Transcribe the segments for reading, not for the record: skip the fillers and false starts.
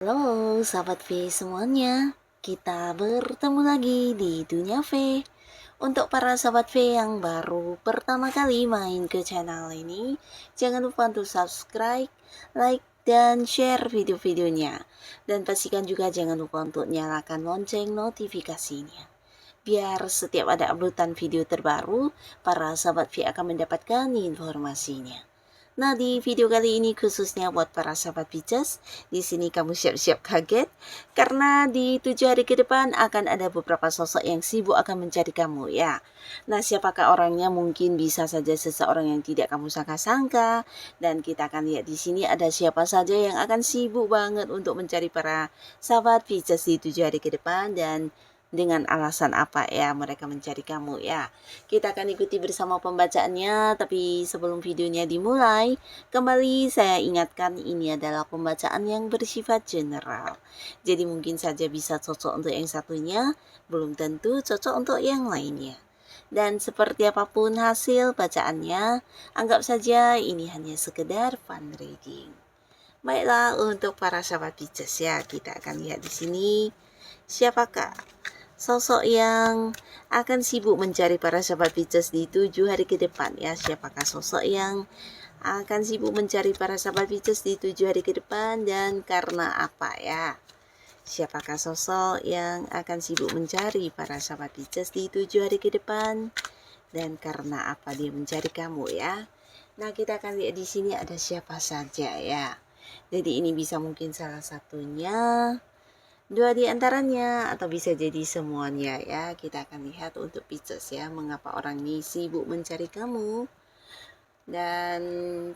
Halo sahabat V semuanya, kita bertemu lagi di Dunia V. Untuk para sahabat V yang baru pertama kali main ke channel ini, jangan lupa untuk subscribe, like, dan share video-videonya. Dan pastikan juga jangan lupa untuk nyalakan lonceng notifikasinya. Biar setiap ada uploadan video terbaru, para sahabat V akan mendapatkan informasinya. Nah, di video kali ini khususnya buat para sahabat Pisces, di sini kamu siap-siap kaget karena di 7 hari ke depan akan ada beberapa sosok yang sibuk akan mencari kamu ya. Nah, siapakah orangnya? Mungkin bisa saja seseorang yang tidak kamu sangka-sangka, dan kita akan lihat di sini ada siapa saja yang akan sibuk banget untuk mencari para sahabat Pisces di 7 hari ke depan, dan dengan alasan apa ya mereka mencari kamu ya. Kita akan ikuti bersama pembacaannya, tapi sebelum videonya dimulai, kembali saya ingatkan ini adalah pembacaan yang bersifat general. Jadi mungkin saja bisa cocok untuk yang satunya, belum tentu cocok untuk yang lainnya. Dan seperti apapun hasil bacaannya, anggap saja ini hanya sekedar fun reading. Baiklah, untuk para sahabat Pisces ya, kita akan lihat di sini siapakah sosok yang akan sibuk mencari para sahabat Pisces di 7 hari ke depan ya. Siapakah sosok yang akan sibuk mencari para sahabat Pisces di 7 hari ke depan, dan karena apa ya? Siapakah sosok yang akan sibuk mencari para sahabat Pisces di 7 hari ke depan, dan karena apa dia mencari kamu ya? Nah, kita akan lihat di sini ada siapa saja ya. Jadi ini bisa mungkin salah satunya, dua di antaranya, atau bisa jadi semuanya ya. Kita akan lihat untuk Pisces ya, mengapa orang ini sibuk mencari kamu. Dan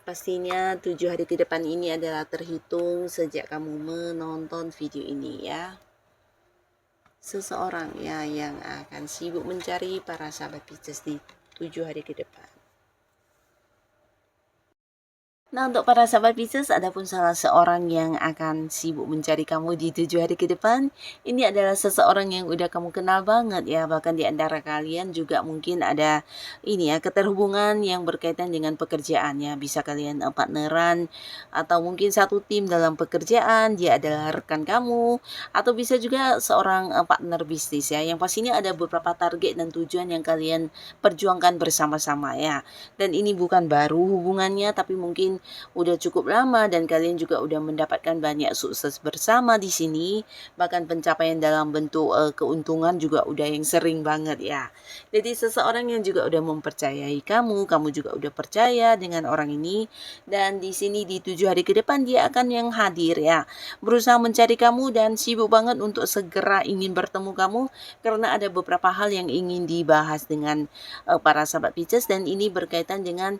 pastinya 7 hari ke depan ini adalah terhitung sejak kamu menonton video ini ya. Seseorang ya yang akan sibuk mencari para sahabat Pisces di 7 hari ke depan. Nah, untuk para sahabat Pisces, ada pun salah seorang yang akan sibuk mencari kamu di 7 hari ke depan. Ini adalah seseorang yang udah kamu kenal banget ya. Bahkan di antara kalian juga mungkin ada ini ya, keterhubungan yang berkaitan dengan pekerjaannya. Bisa kalian partneran, atau mungkin satu tim dalam pekerjaan, dia adalah rekan kamu, atau bisa juga seorang partner bisnis ya. Yang pastinya ada beberapa target dan tujuan yang kalian perjuangkan bersama-sama ya. Dan ini bukan baru hubungannya, tapi mungkin udah cukup lama dan kalian juga udah mendapatkan banyak sukses bersama di sini. Bahkan pencapaian dalam bentuk keuntungan juga udah yang sering banget ya. Jadi seseorang yang juga udah mempercayai kamu, kamu juga udah percaya dengan orang ini, dan di sini di 7 hari ke depan dia akan yang hadir ya. Berusaha mencari kamu dan sibuk banget untuk segera ingin bertemu kamu, karena ada beberapa hal yang ingin dibahas dengan para sahabat Pisces, dan ini berkaitan dengan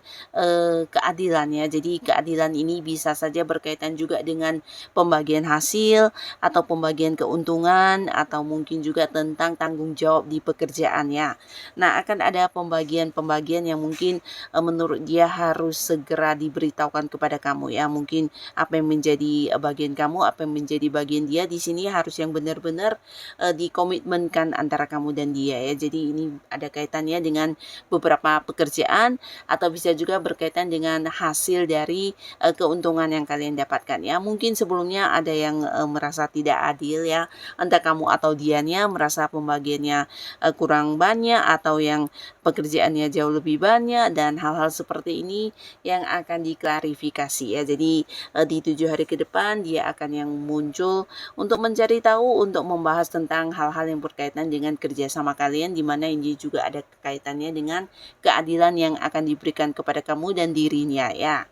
keadilan ya. Jadi keadilan ini bisa saja berkaitan juga dengan pembagian hasil, atau pembagian keuntungan, atau mungkin juga tentang tanggung jawab di pekerjaan ya. Nah, akan ada pembagian-pembagian yang mungkin menurut dia harus segera diberitahukan kepada kamu ya. Mungkin apa yang menjadi bagian kamu, apa yang menjadi bagian dia, di sini harus yang benar-benar dikomitmenkan antara kamu dan dia ya. Jadi ini ada kaitannya dengan beberapa pekerjaan, atau bisa juga berkaitan dengan hasil dari keuntungan yang kalian dapatkan ya. Mungkin sebelumnya ada yang merasa tidak adil ya, entah kamu atau dianya merasa pembagiannya kurang banyak, atau yang pekerjaannya jauh lebih banyak, dan hal-hal seperti ini yang akan diklarifikasi ya. Jadi di 7 hari ke depan dia akan yang muncul untuk mencari tahu, untuk membahas tentang hal-hal yang berkaitan dengan kerjasama kalian, di mana ini juga ada kaitannya dengan keadilan yang akan diberikan kepada kamu dan dirinya ya.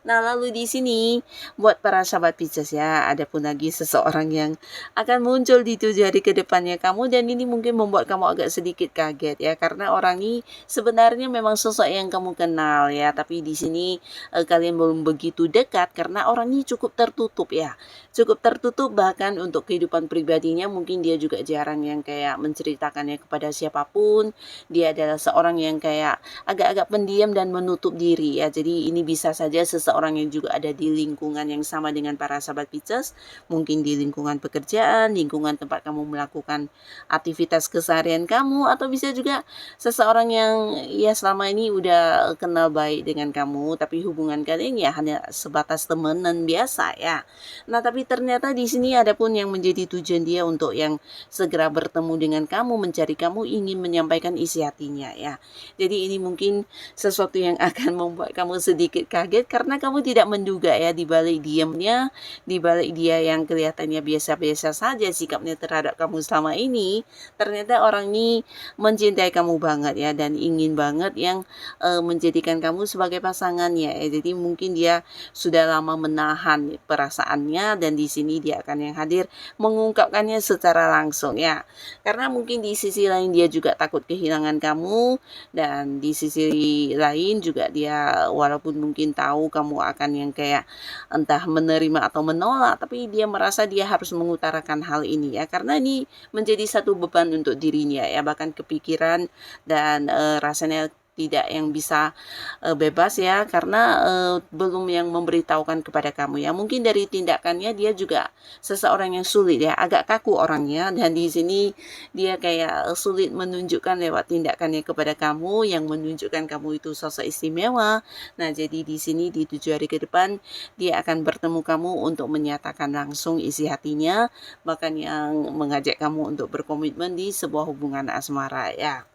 Nah, lalu di sini buat para sahabat Pisces ya, ada pun lagi seseorang yang akan muncul di 7 hari ke depannya kamu, dan ini mungkin membuat kamu agak sedikit kaget ya, karena orang ini sebenarnya memang sosok yang kamu kenal ya, tapi di sini kalian belum begitu dekat karena orang ini cukup tertutup ya. Cukup tertutup, bahkan untuk kehidupan pribadinya mungkin dia juga jarang yang kayak menceritakannya kepada siapapun. Dia adalah seorang yang kayak agak-agak pendiam dan menutup diri ya. Jadi ini bisa saja seseorang yang juga ada di lingkungan yang sama dengan para sahabat Pisces, mungkin di lingkungan pekerjaan, lingkungan tempat kamu melakukan aktivitas keseharian kamu, atau bisa juga seseorang yang ya selama ini udah kenal baik dengan kamu, tapi hubungan kalian ya hanya sebatas temenan biasa ya. Nah, tapi ternyata di sini ada pun yang menjadi tujuan dia untuk yang segera bertemu dengan kamu, mencari kamu, ingin menyampaikan isi hatinya ya. Jadi ini mungkin sesuatu yang akan membuat kamu sedikit kaget karena kamu tidak menduga ya, di balik diamnya, di balik dia yang kelihatannya biasa-biasa saja sikapnya terhadap kamu selama ini, ternyata orang ini mencintai kamu banget ya, dan ingin banget yang menjadikan kamu sebagai pasangannya ya. Jadi mungkin dia sudah lama menahan perasaannya, dan di sini dia akan yang hadir mengungkapkannya secara langsung ya. Karena mungkin di sisi lain dia juga takut kehilangan kamu, dan di sisi lain juga dia walaupun mungkin tahu kamu akan yang kayak entah menerima atau menolak, tapi dia merasa dia harus mengutarakan hal ini ya, karena ini menjadi satu beban untuk dirinya ya, bahkan kepikiran dan rasanya tidak yang bisa bebas ya, karena belum yang memberitahukan kepada kamu ya. Mungkin dari tindakannya dia juga seseorang yang sulit ya, agak kaku orangnya, dan di sini dia kayak sulit menunjukkan lewat tindakannya kepada kamu yang menunjukkan kamu itu sosok istimewa. Nah, jadi di sini di 7 hari ke depan dia akan bertemu kamu untuk menyatakan langsung isi hatinya, bahkan yang mengajak kamu untuk berkomitmen di sebuah hubungan asmara ya.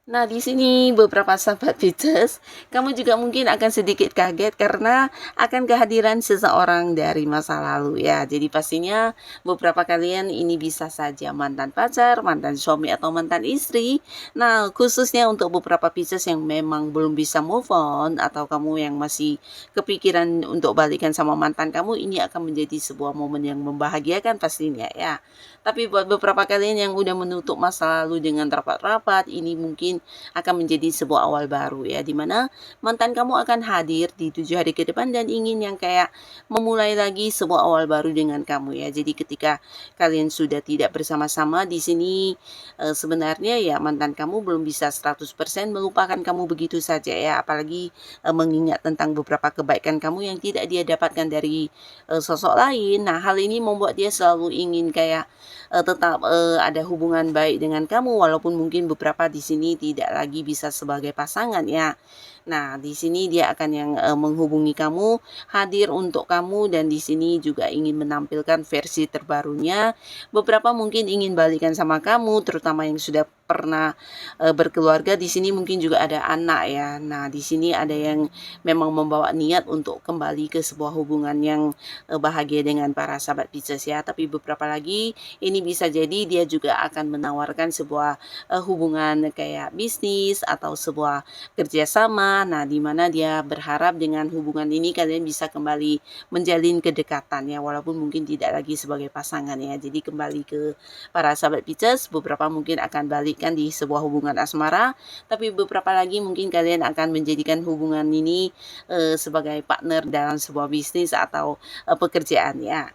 Nah, di sini beberapa sahabat Pisces, kamu juga mungkin akan sedikit kaget karena akan kehadiran seseorang dari masa lalu ya. Jadi pastinya beberapa kalian ini bisa saja mantan pacar, mantan suami, atau mantan istri. Nah, khususnya untuk beberapa Pisces yang memang belum bisa move on, atau kamu yang masih kepikiran untuk balikan sama mantan kamu, ini akan menjadi sebuah momen yang membahagiakan pastinya ya. Tapi buat beberapa kalian yang udah menutup masa lalu dengan rapat-rapat, ini mungkin akan menjadi sebuah awal baru ya, dimana mantan kamu akan hadir di 7 hari ke depan dan ingin yang kayak memulai lagi sebuah awal baru dengan kamu ya. Jadi ketika kalian sudah tidak bersama-sama di sini, sebenarnya ya mantan kamu belum bisa 100% melupakan kamu begitu saja ya, apalagi mengingat tentang beberapa kebaikan kamu yang tidak dia dapatkan dari sosok lain. Nah, hal ini membuat dia selalu ingin kayak tetap ada hubungan baik dengan kamu, walaupun mungkin beberapa di sini tidak lagi bisa sebagai pasangan ya. Nah, di sini dia akan yang menghubungi kamu, hadir untuk kamu, dan di sini juga ingin menampilkan versi terbarunya. Beberapa mungkin ingin balikan sama kamu, terutama yang sudah pernah berkeluarga. Di sini mungkin juga ada anak ya. Nah, di sini ada yang memang membawa niat untuk kembali ke sebuah hubungan yang bahagia dengan para sahabat Pisces ya. Tapi beberapa lagi ini bisa jadi dia juga akan menawarkan sebuah hubungan kayak bisnis atau sebuah kerjasama. Nah, di mana dia berharap dengan hubungan ini kalian bisa kembali menjalin kedekatan ya, walaupun mungkin tidak lagi sebagai pasangan ya. Jadi kembali ke para sahabat Pisces, beberapa mungkin akan balikkan di sebuah hubungan asmara, tapi beberapa lagi mungkin kalian akan menjadikan hubungan ini sebagai partner dalam sebuah bisnis atau pekerjaan ya.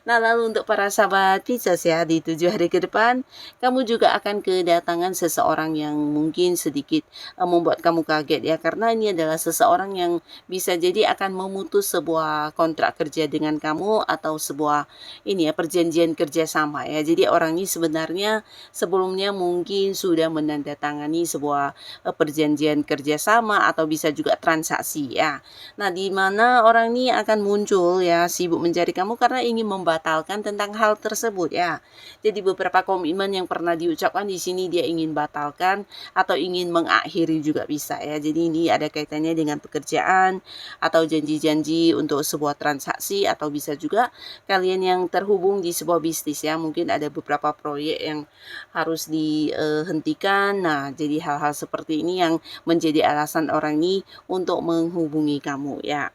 Nah, lalu untuk para sahabat Pisces ya, di 7 hari ke depan, kamu juga akan kedatangan seseorang yang mungkin sedikit membuat kamu kaget ya, karena ini adalah seseorang yang bisa jadi akan memutus sebuah kontrak kerja dengan kamu, atau sebuah ini ya, perjanjian kerjasama ya. Jadi orang ini sebenarnya sebelumnya mungkin sudah menandatangani sebuah perjanjian kerjasama, atau bisa juga transaksi ya. Nah, di mana orang ini akan muncul ya, sibuk mencari kamu karena ingin membatalkan tentang hal tersebut ya. Jadi beberapa komitmen yang pernah diucapkan di sini dia ingin batalkan atau ingin mengakhiri juga bisa ya. Jadi ini ada kaitannya dengan pekerjaan atau janji-janji untuk sebuah transaksi, atau bisa juga kalian yang terhubung di sebuah bisnis ya. Mungkin ada beberapa proyek yang harus dihentikan. Nah, jadi hal-hal seperti ini yang menjadi alasan orang ini untuk menghubungi kamu ya.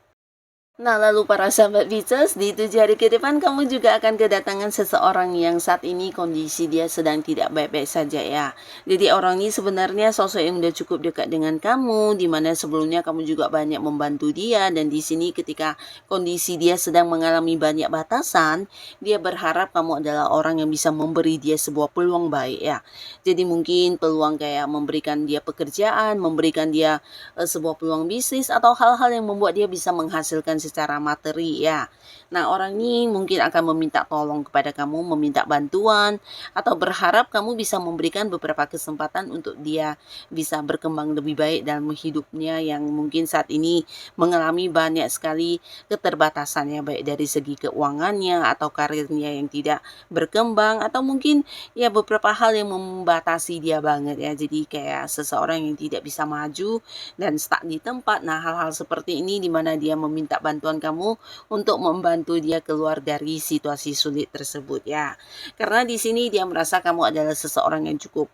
Nah, lalu para sahabat Pisces, di 7 hari ke depan kamu juga akan kedatangan seseorang yang saat ini kondisi dia sedang tidak baik-baik saja ya. Jadi orang ini sebenarnya sosok yang udah cukup dekat dengan kamu, di mana sebelumnya kamu juga banyak membantu dia, dan di sini ketika kondisi dia sedang mengalami banyak batasan, dia berharap kamu adalah orang yang bisa memberi dia sebuah peluang baik ya. Jadi mungkin peluang kayak memberikan dia pekerjaan, memberikan dia sebuah peluang bisnis, atau hal-hal yang membuat dia bisa menghasilkan secara materi ya. Nah, orang ini mungkin akan meminta tolong kepada kamu, meminta bantuan, atau berharap kamu bisa memberikan beberapa kesempatan untuk dia bisa berkembang lebih baik dalam hidupnya yang mungkin saat ini mengalami banyak sekali keterbatasan ya, baik dari segi keuangannya atau karirnya yang tidak berkembang, atau mungkin ya beberapa hal yang membatasi dia banget ya. Jadi kayak seseorang yang tidak bisa maju dan stuck di tempat. Nah, hal-hal seperti ini di mana dia meminta bantuan kamu untuk membantu dia keluar dari situasi sulit tersebut ya. Karena di sini dia merasa kamu adalah seseorang yang cukup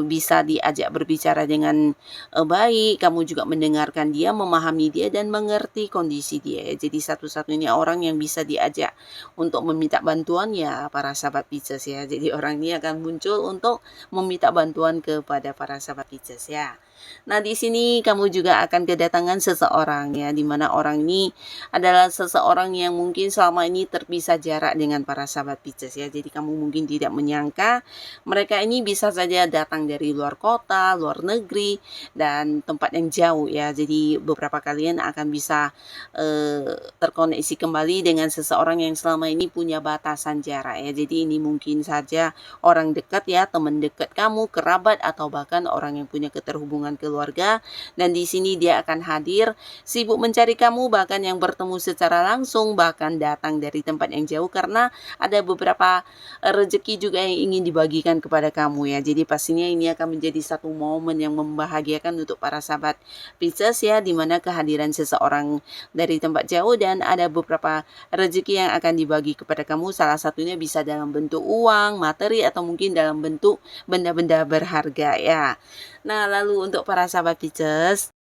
bisa diajak berbicara dengan baik, kamu juga mendengarkan dia, memahami dia, dan mengerti kondisi dia ya. Jadi satu-satunya orang yang bisa diajak untuk meminta bantuan ya para sahabat Pisces ya. Jadi orang ini akan muncul untuk meminta bantuan kepada para sahabat Pisces ya. Nah, di sini kamu juga akan kedatangan seseorang ya, di mana orang ini adalah seseorang yang mungkin selama ini terpisah jarak dengan para sahabat Pisces ya. Jadi kamu mungkin tidak menyangka mereka ini bisa saja datang dari luar kota, luar negeri, dan tempat yang jauh ya. Jadi beberapa kalian akan bisa terkoneksi kembali dengan seseorang yang selama ini punya batasan jarak ya. Jadi ini mungkin saja orang dekat ya, teman dekat kamu, kerabat, atau bahkan orang yang punya keterhubungan keluarga, dan di sini dia akan hadir, sibuk mencari kamu, bahkan yang bertemu secara langsung, bahkan datang dari tempat yang jauh, karena ada beberapa rezeki juga yang ingin dibagikan kepada kamu ya. Jadi pastinya ini akan menjadi satu momen yang membahagiakan untuk para sahabat Pisces ya, dimana kehadiran seseorang dari tempat jauh dan ada beberapa rezeki yang akan dibagi kepada kamu. Salah satunya bisa dalam bentuk uang, materi, atau mungkin dalam bentuk benda-benda berharga ya. Nah, lalu untuk para sahabat Pisces,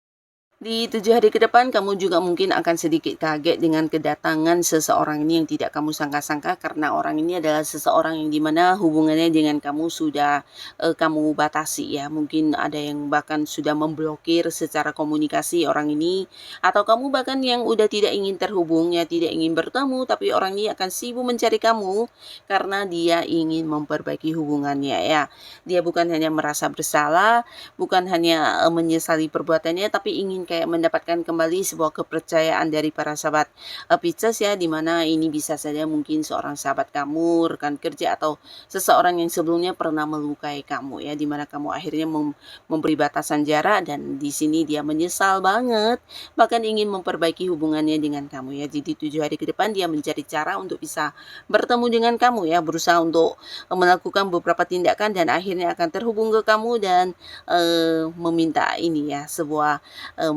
di 7 hari ke depan kamu juga mungkin akan sedikit kaget dengan kedatangan seseorang ini yang tidak kamu sangka-sangka, karena orang ini adalah seseorang yang dimana hubungannya dengan kamu sudah kamu batasi ya. Mungkin ada yang bahkan sudah memblokir secara komunikasi orang ini, atau kamu bahkan yang udah tidak ingin terhubung ya, tidak ingin bertemu, tapi orang ini akan sibuk mencari kamu karena dia ingin memperbaiki hubungannya ya. Dia bukan hanya merasa bersalah, bukan hanya menyesali perbuatannya, tapi ingin kayak mendapatkan kembali sebuah kepercayaan dari para sahabat Pisces ya, dimana ini bisa saja mungkin seorang sahabat kamu, rekan kerja, atau seseorang yang sebelumnya pernah melukai kamu ya, dimana kamu akhirnya memberi batasan jarak, dan di sini dia menyesal banget, bahkan ingin memperbaiki hubungannya dengan kamu ya. Jadi 7 hari ke depan dia mencari cara untuk bisa bertemu dengan kamu ya, berusaha untuk melakukan beberapa tindakan, dan akhirnya akan terhubung ke kamu dan meminta ini ya, sebuah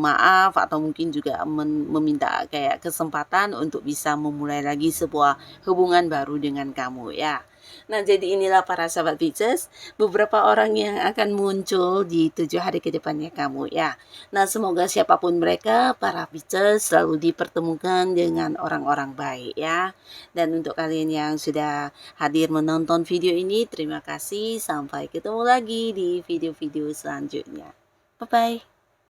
maaf, atau mungkin juga meminta kayak kesempatan untuk bisa memulai lagi sebuah hubungan baru dengan kamu ya. Nah, jadi inilah para sahabat Pisces, beberapa orang yang akan muncul di 7 hari ke depannya kamu ya. Nah, semoga siapapun mereka, para Pisces selalu dipertemukan dengan orang-orang baik ya. Dan untuk kalian yang sudah hadir menonton video ini, terima kasih. Sampai ketemu lagi di video-video selanjutnya. Bye-bye.